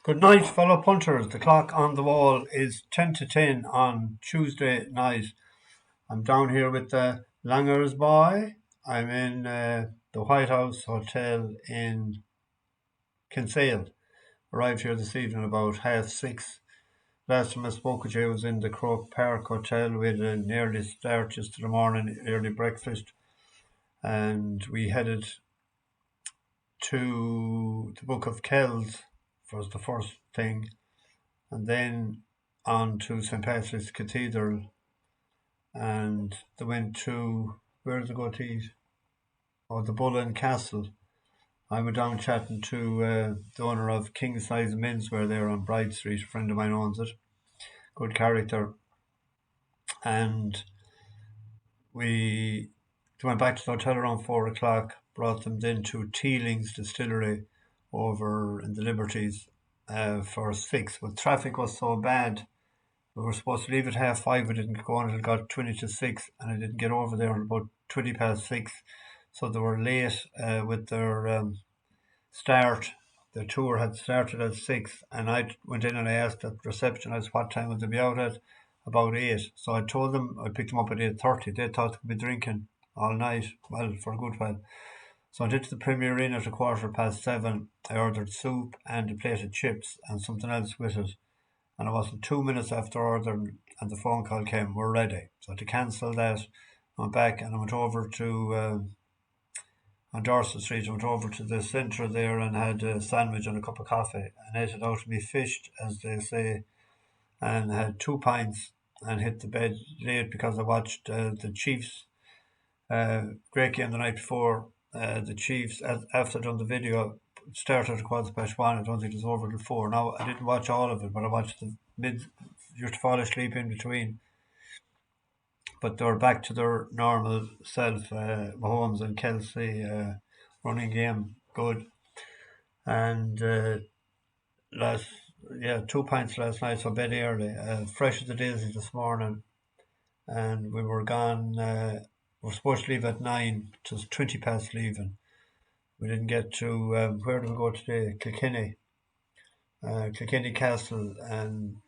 Good night, fellow punters. The clock on the wall is 10 to 10 on Tuesday night. I'm down here with the Langers boy. I'm in the White House Hotel in Kinsale. Arrived here this evening about 6:30. Last time I spoke with you, I was in the Croke Park Hotel. We had an early start yesterday morning, early breakfast, and we headed to the Book of Kells was the first thing, and then on to St Patrick's Cathedral, and they went to where did they go to eat? Oh, the Bull and Castle. I went down chatting to the owner of King Size Menswear there on Bride Street. A friend of mine owns it. Good character, and we went back to the hotel around 4 o'clock. Brought them then to Teeling's distillery over in the Liberties for 6. But traffic was so bad. We were supposed to leave at 5:30. We didn't go until it got 20 to 6, and I didn't get over there until about 20 past 6. So they were late with their start. The tour had started at 6, and I went in and I asked the receptionist what time would they be out at. About 8. So I told them I picked them up at 8:30. They thought they'd be drinking all night, well, for a good while. So I did the Premier Inn at 7:15. I ordered soup and a plate of chips and something else with it. And it wasn't 2 minutes after ordering, and the phone call came, we're ready. So to cancel that, I went back and I went over to on Dorset Street. I went over to the centre there and had a sandwich and a cup of coffee and ate it out of me fished, as they say, and had 2 pints and hit the bed late because I watched the Chiefs great game the night before. The Chiefs, after done the video, started at 1:15. I don't think it was over till 4. Now, I didn't watch all of it, but I watched the mid. Used to fall asleep in between. But they were back to their normal self. Mahomes and Kelsey running game good. And last, 2 pints last night, so bed early. Fresh as the daisy this morning. And we were gone. We were supposed to leave at 9. It was 20 past leaving. We didn't get to, where did we go today? Kilkenny Castle, and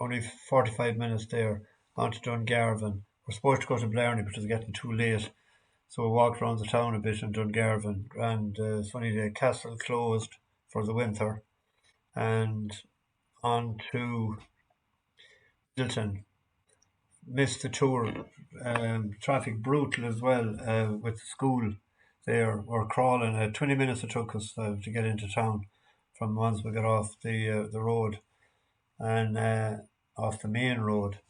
only 45 minutes there. On to Dungarvan. We're supposed to go to Blarney, but it was getting too late. So we walked around the town a bit in Dungarvan, and funny day, Castle closed for the winter, and on to Middleton. Missed the tour. Traffic brutal as well with the school there. We're crawling. 20 minutes it took us to get into town from once we got off the road and off the main road.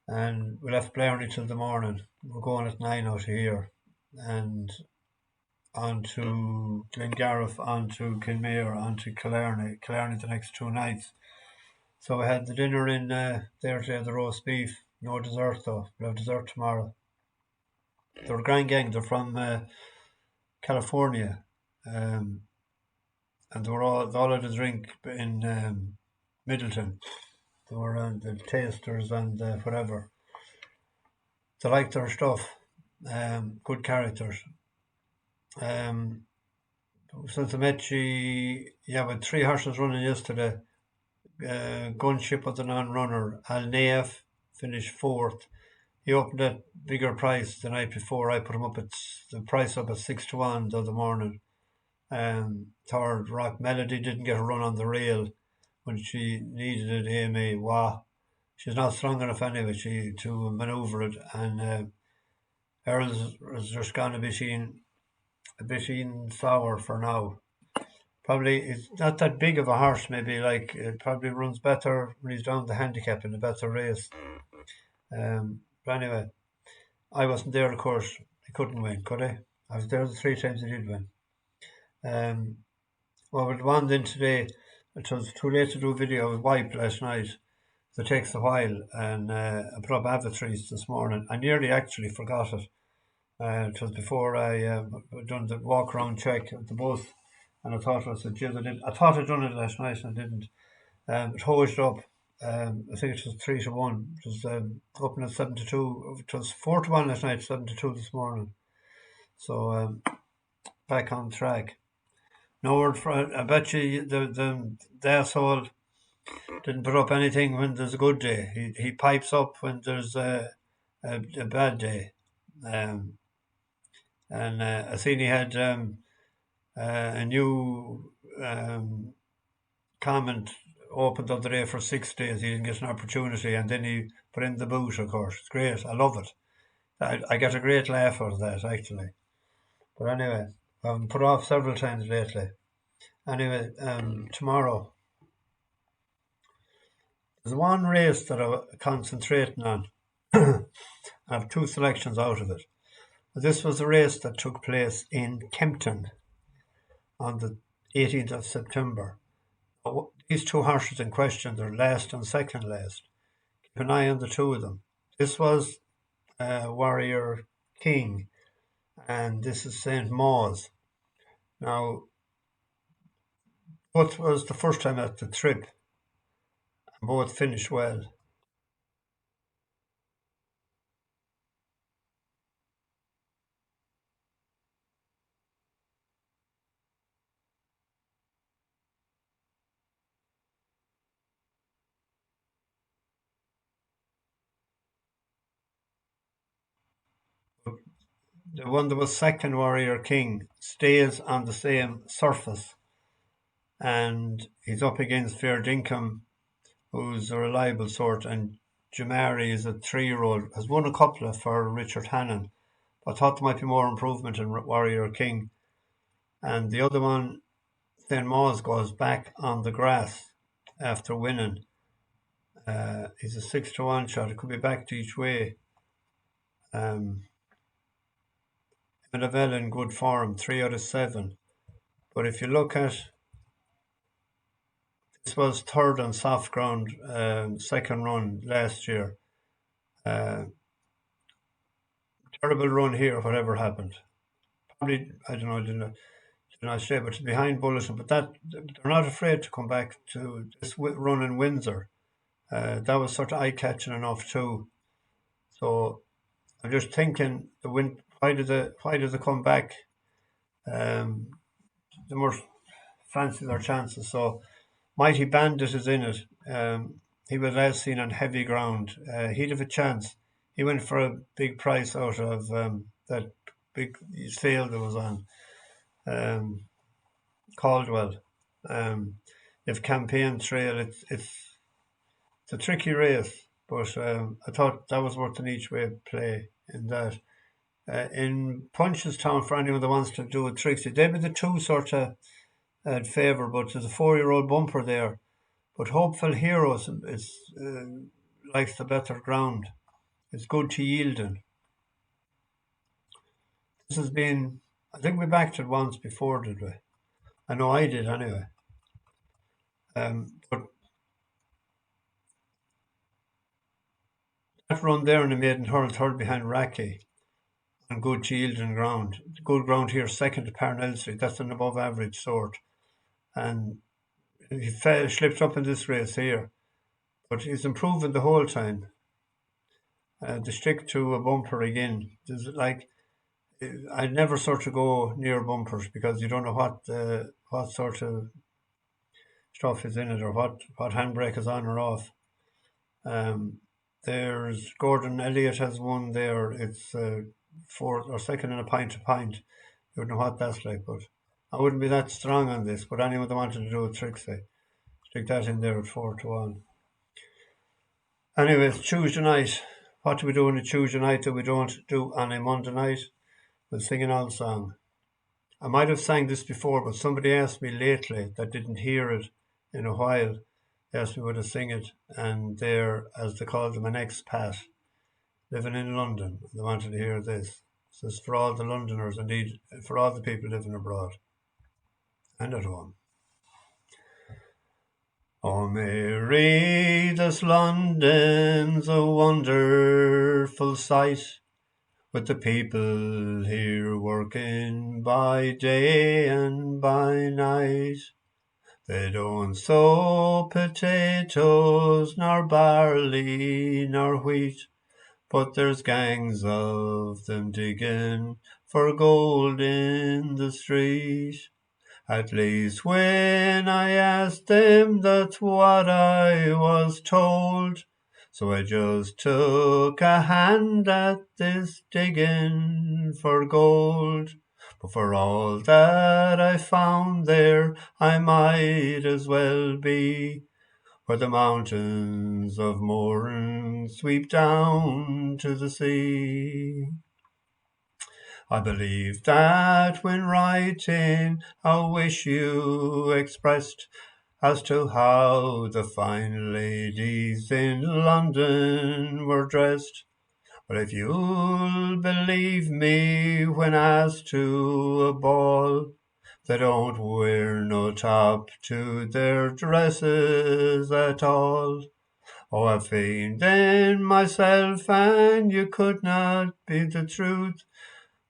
And we left Blarney till the morning. We're going at 9 out of here. And on to Glengariff, on to Kinmare, on to Killarney the next 2 nights. So we had the dinner in there today, the roast beef. No dessert though. We'll have dessert tomorrow. They're a grand gang. They're from California. And they were all had a drink in Middleton. They were the tasters and whatever. They like their stuff. Good characters. Since I met you, with 3 horses running yesterday. Gunship was a non-runner. Al Naif finished 4th. He opened at bigger price the night before. I put him up at the price up at 6 to 1 the other morning. Third, Rock Melody didn't get a run on the rail when she needed it. Amy, wow, she's not strong enough anyway to manoeuvre it. And Earl's is just gone a bit sour for now. Probably it's not that big of a horse. Maybe like it probably runs better when he's down the handicap in a better race. But anyway, I wasn't there, of course. I couldn't win, could I? I was there the 3 times he did win. Well, with one then today, it was too late to do a video. I was wiped last night. So it takes a while, and I put up Avatrice this morning. I nearly actually forgot it. It was before I done the walk around check at the bus, and I thought I thought I'd done it last night, and I didn't. It hosed up. I think it was 3 to 1. It was open at 7 to 2. It was 4 to 1 last night, 7 to 2 this morning. So back on track. No word for it. I bet you the asshole didn't put up anything when there's a good day. He pipes up when there's a bad day. Um, and I seen he had a new comment opened the other day for 6 days. He didn't get an opportunity, and then he put in the boot. Of course, it's great. I love it. I get a great laugh out of that actually. But anyway, I've been put off several times lately. Anyway, tomorrow there's one race that I'm concentrating on. I have two selections out of it. This was a race that took place in Kempton on the 18th of September. These two horses in question, they're last and second last. Keep an eye on the two of them. This was Warrior King, and this is St Mawes. Now, both was the first time at the trip, and both finished well. The one that was second, Warrior King, stays on the same surface, and he's up against Fair Dinkum, who's a reliable sort, and Jamari is a 3-year-old, has won a couple for Richard Hannon. I thought there might be more improvement in Warrior King. And the other one, St Mawes, goes back on the grass after winning. He's a 6-1 shot. It could be backed each way. Minavella in good form, 3 out of 7. But if you look at this was third on soft ground, second run last year. Terrible run here, whatever happened. Probably, I don't know, did not say, but it's behind Bulletin. But that they're not afraid to come back to this run in Windsor. That was sort of eye-catching enough too. So I'm just thinking, why did they come back? The more fancy their chances. So Mighty Bandit is in it. He was last seen on heavy ground. He'd have a chance. He went for a big price out of that big sale that was on Caldwell. If Campaign Trail, it's a tricky race, but I thought that was worth an each way play in that. In Punchestown, for anyone that wants to do a Trixie, they'd be the two sort of favour, but there's a 4-year-old bumper there. But Hopeful Heroes likes the better ground. It's good to yield in. This has been, I think we backed it once before, did we? I know I did anyway. But that run there in the maiden hurl, third behind Racky, on good yielding ground. Good ground here, second to Parnell Street. That's an above average sort. And he slipped up in this race here. But he's improving the whole time. To stick to a bumper again, there's like I never sort of go near bumpers because you don't know what sort of stuff is in it or what handbrake is on or off. There's Gordon Elliott has won there. It's fourth or second in a pint to pint. You don't know what that's like, but I wouldn't be that strong on this. But anyone that wanted to do a Trixie, stick that in there at 4-1. Anyways, Tuesday night. What do we do on a Tuesday night that we don't do on a Monday night? We'll sing an old song. I might have sang this before, but somebody asked me lately that didn't hear it in a while. They asked me would I sing it, and they're, as they call them, an expat living in London. They wanted to hear this. So it's for all the Londoners, indeed, for all the people living abroad and at home. Oh, Mary, this London's a wonderful sight, with the people here working by day and by night. They don't sow potatoes, nor barley, nor wheat, but there's gangs of them digging for gold in the street. At least when I asked them, that's what I was told. So I just took a hand at this digging for gold. But for all that I found there, I might as well be where the mountains of Moran sweep down to the sea. I believe that when writing a wish you expressed as to how the fine ladies in London were dressed. But if you'll believe me when asked to a ball, they don't wear no top to their dresses at all. Oh, I've feigned in myself, and you could not be the truth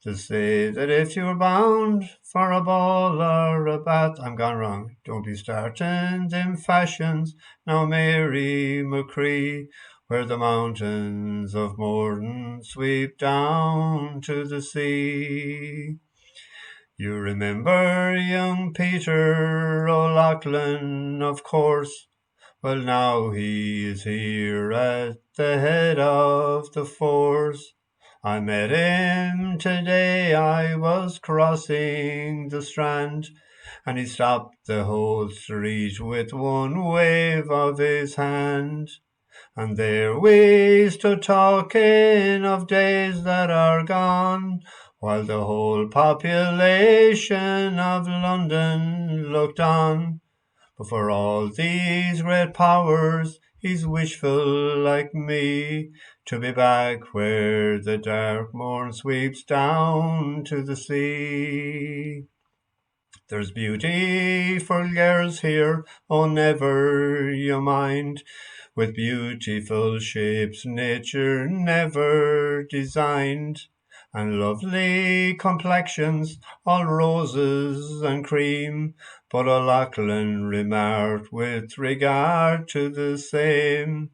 to say that if you're bound for a ball or a bath, I'm gone wrong. Don't be starting them fashions now, Mary McCree, where the mountains of Moran sweep down to the sea. You remember young Peter O'Loughlin, of course. Well, now he is here at the head of the force. I met him today, I was crossing the Strand, and he stopped the whole street with one wave of his hand. And there we stood talking of days that are gone, while the whole population of London looked on. But for all these great powers, he's wishful like me to be back where the dark morn sweeps down to the sea. There's beauty for girls here, oh never you mind, with beautiful shapes nature never designed, and lovely complexions, all roses and cream. But O'Loughlin remarked with regard to the same,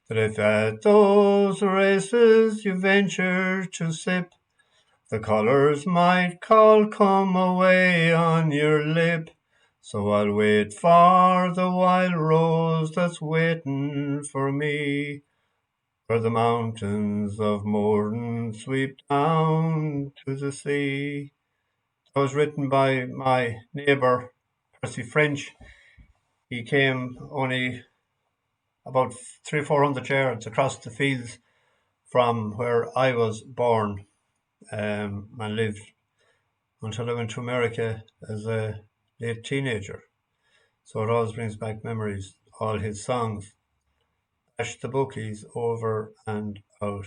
that if at those races you venture to sip, the colours might call come away on your lip. So I'll wait for the wild rose that's waiting for me, where the mountains of Moran sweep down to the sea. That was written by my neighbour, Percy French. He came only about 300 or 400 yards across the fields from where I was born, and lived until I went to America as a late teenager. So it always brings back memories. All his songs, Ash the Bookies, over and out.